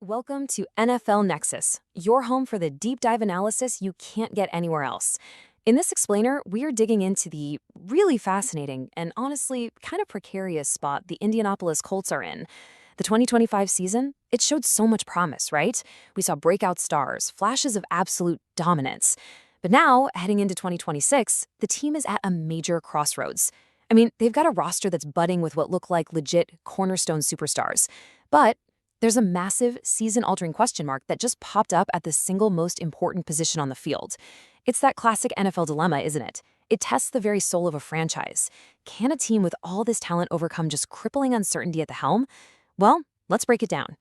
Welcome to NFL Nexus, your home for the deep dive analysis you can't get anywhere else. In this explainer, we are digging into the really fascinating and honestly kind of precarious spot the Indianapolis Colts are in. The 2025 season, it showed so much promise, right? We saw breakout stars, flashes of absolute dominance. But now, heading into 2026, the team is at a major crossroads. I mean, they've got a roster that's budding with what look like legit cornerstone superstars. But there's a massive season-altering question mark that just popped up at the single most important position on the field. It's that classic NFL dilemma, isn't it? It tests the very soul of a franchise. Can a team with all this talent overcome just crippling uncertainty at the helm? Well, let's break it down.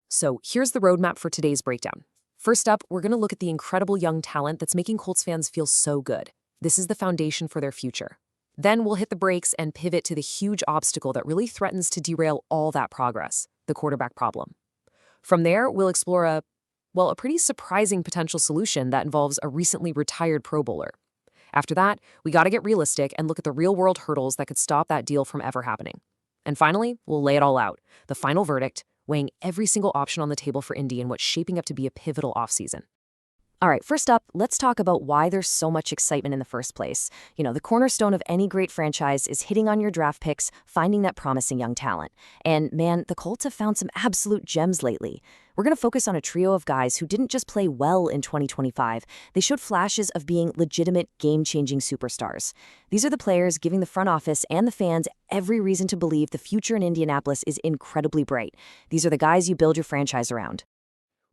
So here's the roadmap for today's breakdown. First up, we're going to look at the incredible young talent that's making Colts fans feel so good. This is the foundation for their future. Then we'll hit the brakes and pivot to the huge obstacle that really threatens to derail all that progress, the quarterback problem. From there, we'll explore a pretty surprising potential solution that involves a recently retired Pro Bowler. After that, we got to get realistic and look at the real-world hurdles that could stop that deal from ever happening. And finally, we'll lay it all out, the final verdict, weighing every single option on the table for Indy in what's shaping up to be a pivotal offseason. All right, first up, let's talk about why there's so much excitement in the first place. The cornerstone of any great franchise is hitting on your draft picks, finding that promising young talent. And man, the Colts have found some absolute gems lately. We're going to focus on a trio of guys who didn't just play well in 2025, they showed flashes of being legitimate game-changing superstars. These are the players giving the front office and the fans every reason to believe the future in Indianapolis is incredibly bright. These are the guys you build your franchise around.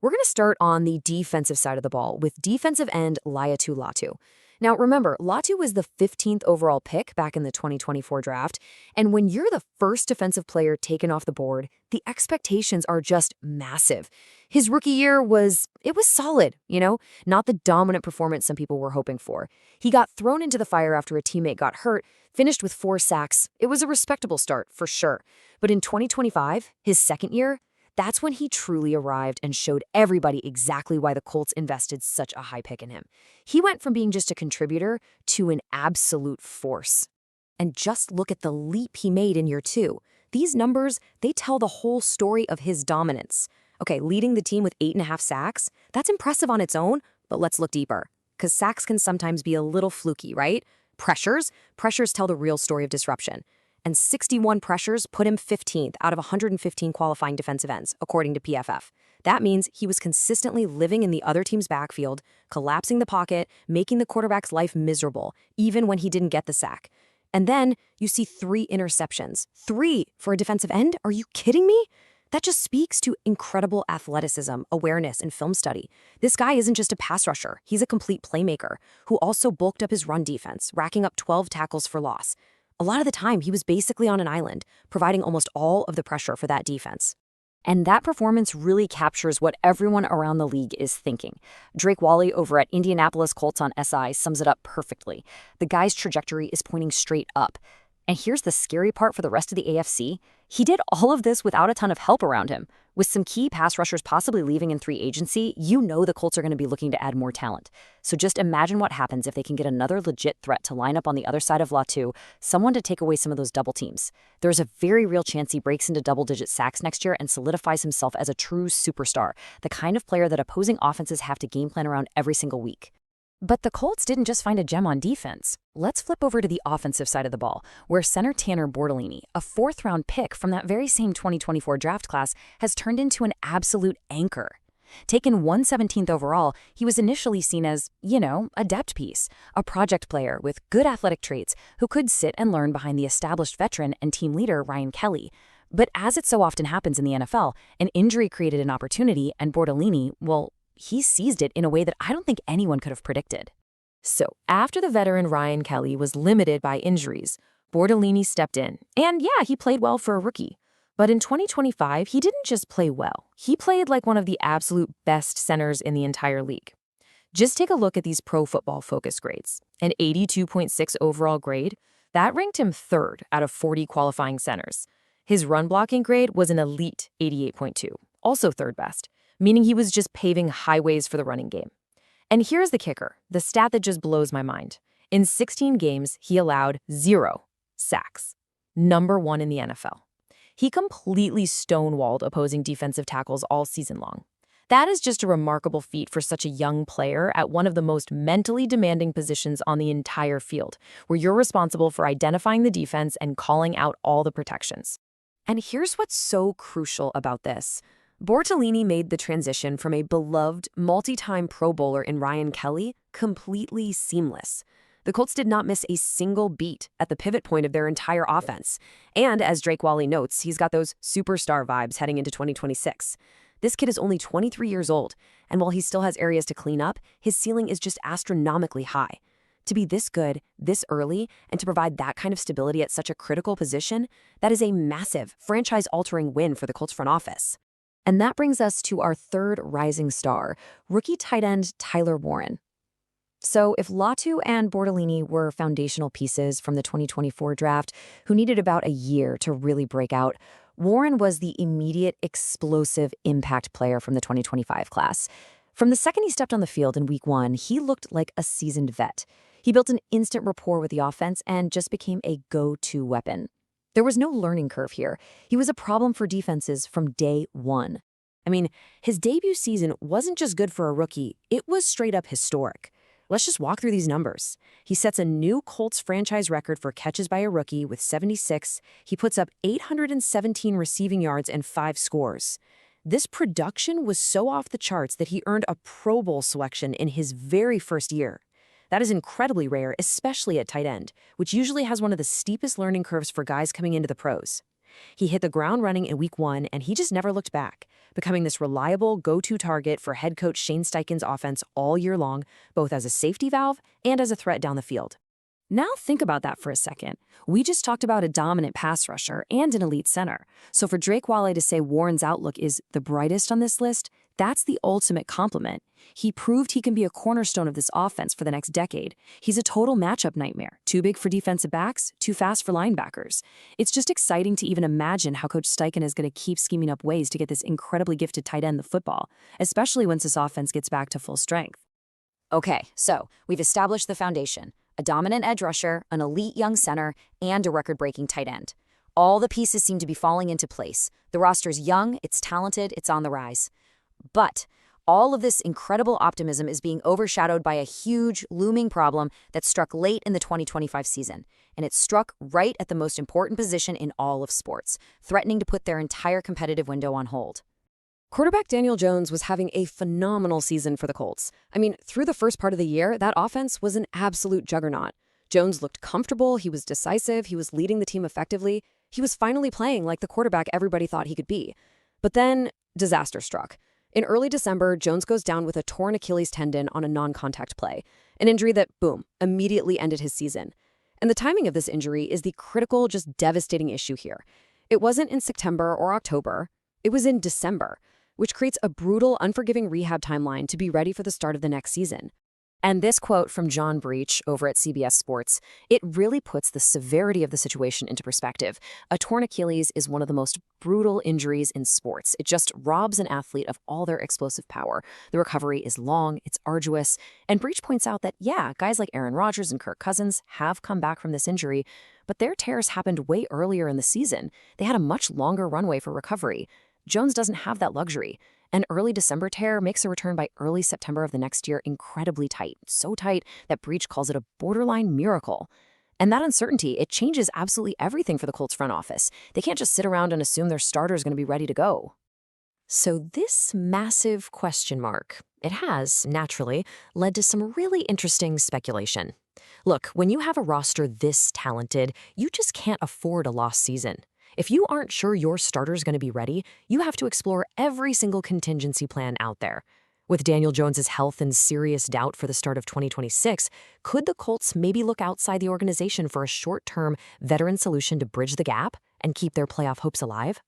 We're going to start on the defensive side of the ball with defensive end Laiatu Latu. Now, remember, Latu was the 15th overall pick back in the 2024 draft, and when you're the first defensive player taken off the board, the expectations are just massive. His rookie year was solid, not the dominant performance some people were hoping for. He got thrown into the fire after a teammate got hurt, finished with 4 sacks. It was a respectable start, for sure. But in 2025, his second year, that's when he truly arrived and showed everybody exactly why the Colts invested such a high pick in him. He went from being just a contributor to an absolute force. And just look at the leap he made in year 2. These numbers, they tell the whole story of his dominance. Okay, leading the team with 8.5 sacks, that's impressive on its own, but let's look deeper. Because sacks can sometimes be a little fluky, right? Pressures tell the real story of disruption. And 61 pressures put him 15th out of 115 qualifying defensive ends, according to PFF. That means he was consistently living in the other team's backfield, collapsing the pocket, making the quarterback's life miserable, even when he didn't get the sack. And then you see 3 interceptions. 3 for a defensive end? Are you kidding me? That just speaks to incredible athleticism, awareness, and film study. This guy isn't just a pass rusher. He's a complete playmaker who also bulked up his run defense, racking up 12 tackles for loss. A lot of the time, he was basically on an island, providing almost all of the pressure for that defense. And that performance really captures what everyone around the league is thinking. Drake Wally over at Indianapolis Colts on SI sums it up perfectly. The guy's trajectory is pointing straight up. And here's the scary part for the rest of the AFC. He did all of this without a ton of help around him. With some key pass rushers possibly leaving in free agency, the Colts are going to be looking to add more talent. So just imagine what happens if they can get another legit threat to line up on the other side of Latu, someone to take away some of those double teams. There's a very real chance he breaks into double-digit sacks next year and solidifies himself as a true superstar, the kind of player that opposing offenses have to game plan around every single week. But the Colts didn't just find a gem on defense. Let's flip over to the offensive side of the ball, where center Tanner Bortolini, a 4th-round pick from that very same 2024 draft class, has turned into an absolute anchor. Taken 117th overall, he was initially seen as, a depth piece, a project player with good athletic traits who could sit and learn behind the established veteran and team leader Ryan Kelly. But as it so often happens in the NFL, an injury created an opportunity, and Bortolini, he seized it in a way that I don't think anyone could have predicted. So, after the veteran Ryan Kelly was limited by injuries, Bortolini stepped in. And yeah, he played well for a rookie. But in 2025, he didn't just play well. He played like one of the absolute best centers in the entire league. Just take a look at these Pro Football Focus grades. An 82.6 overall grade, that ranked him 3rd out of 40 qualifying centers. His run blocking grade was an elite 88.2, also 3rd best, meaning he was just paving highways for the running game. And here's the kicker, the stat that just blows my mind. In 16 games, he allowed 0 sacks. #1 in the NFL. He completely stonewalled opposing defensive tackles all season long. That is just a remarkable feat for such a young player at one of the most mentally demanding positions on the entire field, where you're responsible for identifying the defense and calling out all the protections. And here's what's so crucial about this. Bortolini made the transition from a beloved, multi-time Pro Bowler in Ryan Kelly completely seamless. The Colts did not miss a single beat at the pivot point of their entire offense. And as Drake Wally notes, he's got those superstar vibes heading into 2026. This kid is only 23 years old, and while he still has areas to clean up, his ceiling is just astronomically high. To be this good, this early, and to provide that kind of stability at such a critical position, that is a massive, franchise-altering win for the Colts front office. And that brings us to our third rising star, rookie tight end Tyler Warren. So if Latu and Bortolini were foundational pieces from the 2024 draft who needed about a year to really break out, Warren was the immediate, explosive impact player from the 2025 class. From the second he stepped on the field in week 1, he looked like a seasoned vet. He built an instant rapport with the offense and just became a go-to weapon. There was no learning curve here. He was a problem for defenses from day one. I mean, his debut season wasn't just good for a rookie, it was straight up historic. Let's just walk through these numbers. He sets a new Colts franchise record for catches by a rookie with 76. He puts up 817 receiving yards and 5 scores. This production was so off the charts that he earned a Pro Bowl selection in his very first year. That is incredibly rare, especially at tight end, which usually has one of the steepest learning curves for guys coming into the pros. He hit the ground running in week 1, and he just never looked back, becoming this reliable go-to target for head coach Shane Steichen's offense all year long, both as a safety valve and as a threat down the field. Now think about that for a second. We just talked about a dominant pass rusher and an elite center. So for Drake Wally to say Warren's outlook is the brightest on this list, that's the ultimate compliment. He proved he can be a cornerstone of this offense for the next decade. He's a total matchup nightmare. Too big for defensive backs, too fast for linebackers. It's just exciting to even imagine how Coach Steichen is going to keep scheming up ways to get this incredibly gifted tight end the football, especially once this offense gets back to full strength. Okay, so we've established the foundation. A dominant edge rusher, an elite young center, and a record-breaking tight end. All the pieces seem to be falling into place. The roster's young, it's talented, it's on the rise. But all of this incredible optimism is being overshadowed by a huge, looming problem that struck late in the 2025 season. And it struck right at the most important position in all of sports, threatening to put their entire competitive window on hold. Quarterback Daniel Jones was having a phenomenal season for the Colts. I mean, through the first part of the year, that offense was an absolute juggernaut. Jones looked comfortable, he was decisive, he was leading the team effectively. He was finally playing like the quarterback everybody thought he could be. But then, disaster struck. In early December, Jones goes down with a torn Achilles tendon on a non-contact play, an injury that, boom, immediately ended his season. And the timing of this injury is the critical, just devastating issue here. It wasn't in September or October, it was in December, which creates a brutal, unforgiving rehab timeline to be ready for the start of the next season. And this quote from John Breach over at CBS Sports, it really puts the severity of the situation into perspective. A torn Achilles is one of the most brutal injuries in sports. It just robs an athlete of all their explosive power. The recovery is long, it's arduous, and Breach points out that, yeah, guys like Aaron Rodgers and Kirk Cousins have come back from this injury, but their tears happened way earlier in the season. They had a much longer runway for recovery. Jones doesn't have that luxury. An early December tear makes a return by early September of the next year incredibly tight, so tight that Breach calls it a borderline miracle. And that uncertainty, it changes absolutely everything for the Colts front office. They can't just sit around and assume their starter is going to be ready to go. So this massive question mark, it has, naturally, led to some really interesting speculation. Look, when you have a roster this talented, you just can't afford a lost season. If you aren't sure your starter's going to be ready, you have to explore every single contingency plan out there. With Daniel Jones's health in serious doubt for the start of 2026, could the Colts maybe look outside the organization for a short-term veteran solution to bridge the gap and keep their playoff hopes alive?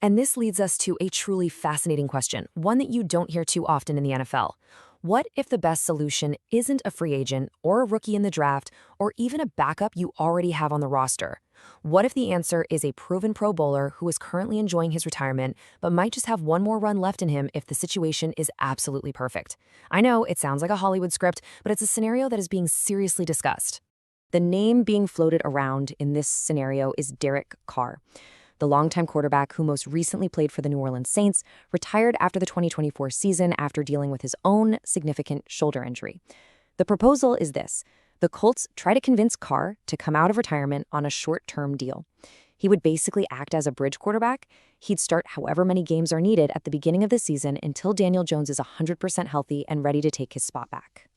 And this leads us to a truly fascinating question, one that you don't hear too often in the NFL. What if the best solution isn't a free agent or a rookie in the draft or even a backup you already have on the roster? What if the answer is a proven Pro Bowler who is currently enjoying his retirement but might just have one more run left in him if the situation is absolutely perfect? I know it sounds like a Hollywood script, but it's a scenario that is being seriously discussed. The name being floated around in this scenario is Derek Carr. the longtime quarterback who most recently played for the New Orleans Saints, retired after the 2024 season after dealing with his own significant shoulder injury. The proposal is this. The Colts try to convince Carr to come out of retirement on a short-term deal. He would basically act as a bridge quarterback. He'd start however many games are needed at the beginning of the season until Daniel Jones is 100% healthy and ready to take his spot back.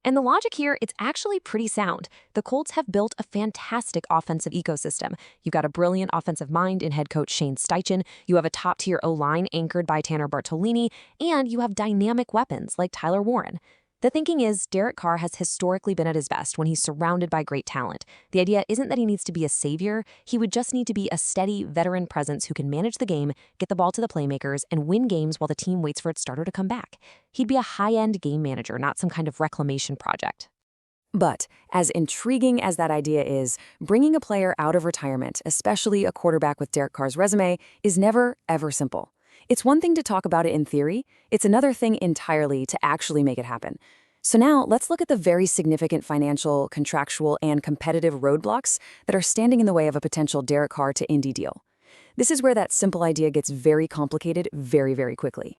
And the logic here, it's actually pretty sound. The Colts have built a fantastic offensive ecosystem. You've got a brilliant offensive mind in head coach Shane Steichen, you have a top-tier O-line anchored by Tanner Bartolini, and you have dynamic weapons like Tyler Warren. The thinking is Derek Carr has historically been at his best when he's surrounded by great talent. The idea isn't that he needs to be a savior, he would just need to be a steady, veteran presence who can manage the game, get the ball to the playmakers, and win games while the team waits for its starter to come back. He'd be a high-end game manager, not some kind of reclamation project. But as intriguing as that idea is, bringing a player out of retirement, especially a quarterback with Derek Carr's resume, is never, ever simple. It's one thing to talk about it in theory, it's another thing entirely to actually make it happen. So now let's look at the very significant financial, contractual, and competitive roadblocks that are standing in the way of a potential Derek Carr to Indy deal. This is where that simple idea gets very complicated very, very quickly.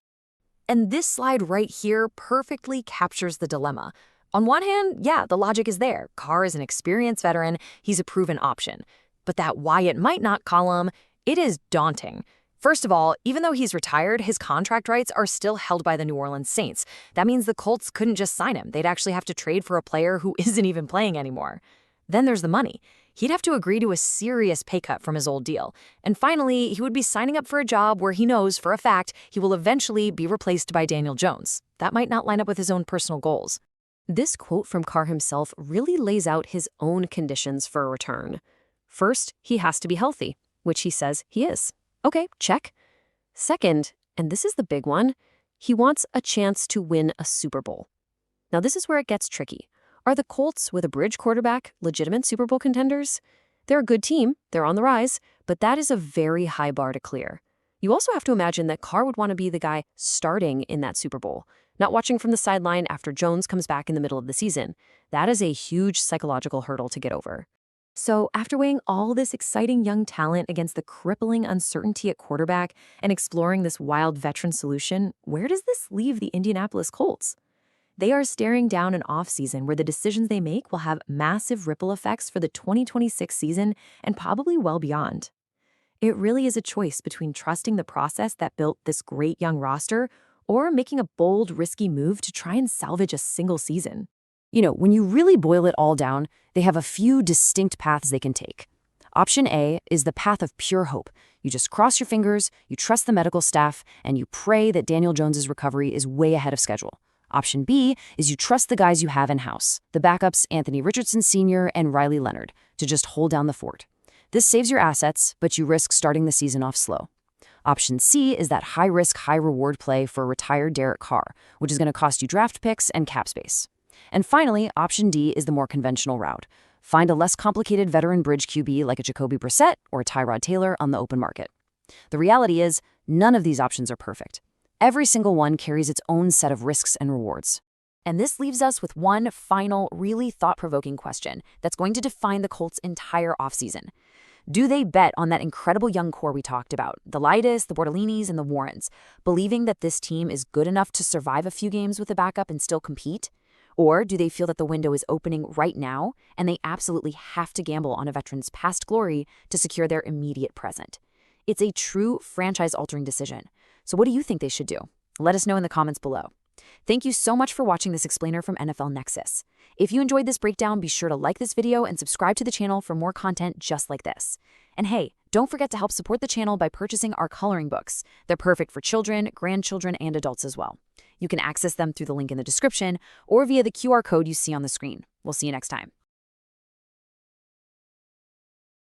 And this slide right here perfectly captures the dilemma. On one hand, yeah, the logic is there. Carr is an experienced veteran, he's a proven option. But that why it might not column, it is daunting. First of all, even though he's retired, his contract rights are still held by the New Orleans Saints. That means the Colts couldn't just sign him. They'd actually have to trade for a player who isn't even playing anymore. Then there's the money. He'd have to agree to a serious pay cut from his old deal. And finally, he would be signing up for a job where he knows for a fact he will eventually be replaced by Daniel Jones. That might not line up with his own personal goals. This quote from Carr himself really lays out his own conditions for a return. First, he has to be healthy, which he says he is. Okay, check. Second, and this is the big one, he wants a chance to win a Super Bowl. Now this is where it gets tricky. Are the Colts with a bridge quarterback legitimate Super Bowl contenders? They're a good team, they're on the rise, but that is a very high bar to clear. You also have to imagine that Carr would want to be the guy starting in that Super Bowl, not watching from the sideline after Jones comes back in the middle of the season. That is a huge psychological hurdle to get over. So after weighing all this exciting young talent against the crippling uncertainty at quarterback and exploring this wild veteran solution, where does this leave the Indianapolis Colts? They are staring down an offseason where the decisions they make will have massive ripple effects for the 2026 season and probably well beyond. It really is a choice between trusting the process that built this great young roster or making a bold, risky move to try and salvage a single season. You know, when you really boil it all down, they have a few distinct paths they can take. Option A is the path of pure hope. You just cross your fingers, you trust the medical staff, and you pray that Daniel Jones's recovery is way ahead of schedule. Option B is you trust the guys you have in-house, the backups Anthony Richardson Sr. and Riley Leonard, to just hold down the fort. This saves your assets, but you risk starting the season off slow. Option C is that high-risk, high-reward play for retired Derek Carr, which is going to cost you draft picks and cap space. And finally, option D is the more conventional route. Find a less complicated veteran bridge QB like a Jacoby Brissett or a Tyrod Taylor on the open market. The reality is, none of these options are perfect. Every single one carries its own set of risks and rewards. And this leaves us with one final, really thought-provoking question that's going to define the Colts' entire offseason. Do they bet on that incredible young core we talked about, the Leitis, the Bortolinis, and the Warrens, believing that this team is good enough to survive a few games with a backup and still compete? Or do they feel that the window is opening right now and they absolutely have to gamble on a veteran's past glory to secure their immediate present? It's a true franchise-altering decision. So what do you think they should do? Let us know in the comments below. Thank you so much for watching this explainer from NFL Nexus. If you enjoyed this breakdown, be sure to like this video and subscribe to the channel for more content just like this. And hey, don't forget to help support the channel by purchasing our coloring books. They're perfect for children, grandchildren, and adults as well. You can access them through the link in the description or via the QR code you see on the screen. We'll see you next time.